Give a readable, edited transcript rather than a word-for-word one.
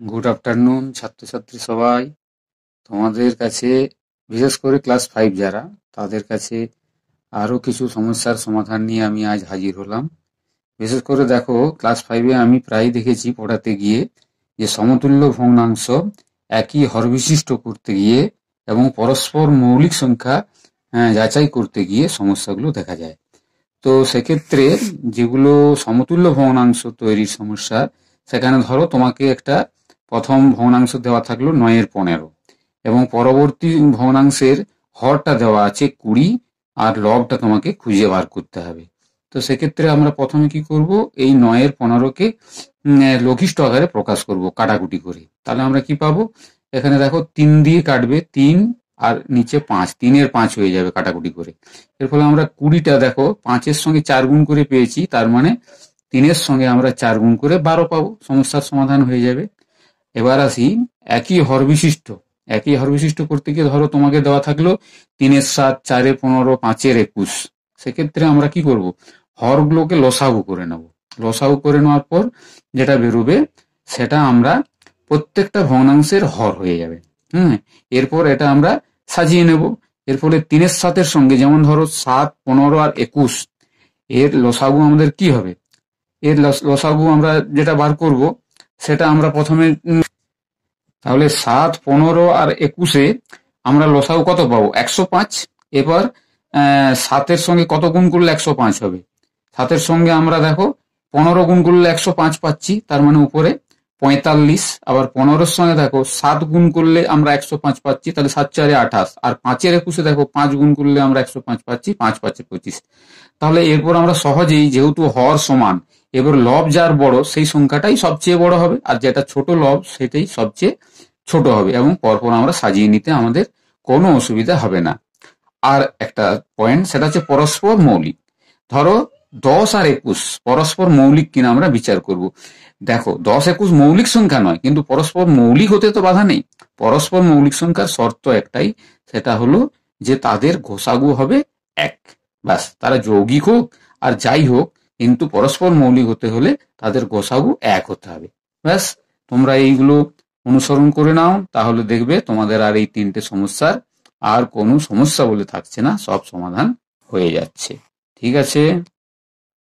Good afternoon ছাত্রছাত্রী সবাই। তোমাদের কাছে বিশেষ করে ক্লাস 5 যারা, তাদের কাছে আরো কিছু সমস্যার সমাধান নিয়ে আমি আজ হাজির হলাম। বিশেষ করে দেখো, ক্লাস 5-এ আমি প্রায় দেখেছি পড়াতে গিয়ে যে সমতুল্য ভগ্নাংশ একই হরবিশিষ্ট করতে গিয়ে এবং পরস্পর মৌলিক সংখ্যা যাচাই করতে গিয়ে সমস্যাগুলো দেখা যায়। তো সেক্ষেত্রে যেগুলো সমতুল্য ভগ্নাংশ তৈরির সমস্যা, সেখানে ধরো তোমাকে একটা প্রথম ভগ্নাংশ দেওয়া থাকলো 9-15 এবং পরবর্তী ভগ্নাংশের হরটা দেওয়া আছে 20 আর লবটা তোমাকে খুঁজে বার করতে হবে। তো সেক্ষেত্রে আমরা প্রথমে কি করব, এই 9-15কে লঘিষ্ঠ আকারে প্রকাশ করব কাটাকুটি করে। তাহলে আমরা কি পাবো, এখানে দেখো 3 দিয়ে কাটবে, 3 আর নিচে 5, 3-এর 5 হয়ে যাবে কাটাকুটি করে। এর ফলে আমরা 20টা দেখো 5-এর সঙ্গে 4 গুণ করে পেয়েছি, তার মানে 3-এর সঙ্গে আমরা 4 গুণ করে 12 পাবো, সমস্যার সমাধান হয়ে যাবে। এবার আসি একই হরবিশিষ্ট করতে গিয়ে ধরো তোমাকে দেওয়া থাকলো 3-এর 7, 4-এর 15, 5-এর 21। সেক্ষেত্রে আমরা কি করব, হরগুলোকে লসাগু করে নেব। লসাগু করে নেওয়ার পর যেটা বেরোবে সেটা আমরা প্রত্যেকটা ভগ্নাংশের হর হয়ে যাবে। এরপর এটা আমরা সাজিয়ে নেব। এর ফলে 3-এর 7-এর সঙ্গে, যেমন ধরো 7, 15 আর 21, এর লসাগু আমাদের কি হবে, এর লসাগু আমরা যেটা বার করব সেটা আমরা প্রথমে তাহলে 7, 15 আর 21-এ আমরা লসাগু কত পাবো, 105। এবার 7-এর সঙ্গে কত গুণ করলে 105 হবে, 7-এর সঙ্গে আমরা দেখো 15 গুণ করলে 105 পাচ্ছি, তার মানে উপরে 45। আবার 15-এর সঙ্গে দেখো 7 গুণ করলে আমরা 105 পাচ্ছি, তাহলে 7 4-এ 28। আর 5-এর 21-এ দেখো 5 গুণ করলে আমরা 105 পাচ্ছি, 5 5-এ 25। তাহলে এরপর আমরা সহজেই, যেহেতু হর সমান, এবার লব যার বড় সেই সংখ্যাটাই সবচেয়ে বড় হবে, আর যেটা ছোট লব সেটাই সবচেয়ে ছোট হবে, এবং পরপর আমরা সাজিয়ে নিতে আমাদের কোনো অসুবিধা হবে না। আর একটা পয়েন্ট, সেটা হচ্ছে পরস্পর মৌলিক। ধরো 10 আর 21 পরস্পর মৌলিক কিনা আমরা বিচার করব। দেখো 10, 21 মৌলিক সংখ্যা নয়, কিন্তু পরস্পর মৌলিক হতে তো বাধা নেই। পরস্পর মৌলিক সংখ্যার শর্ত একটাই, সেটা হলো যে তাদের গোসাগু হবে 1। ব্যাস, তারা যৌগিক হোক আর যাই হোক, কিন্তু পরস্পর মৌলিক হতে হলে তাদের গোসাগু 1 হতে হবে। ব্যাস, তোমরা এইগুলো অনুসরণ করে নাও, তাহলে দেখবে তোমাদের আর এই 3টে সমস্যার আর কোনো সমস্যা বলে থাকছে না, সব সমাধান হয়ে যাচ্ছে। ঠিক আছে।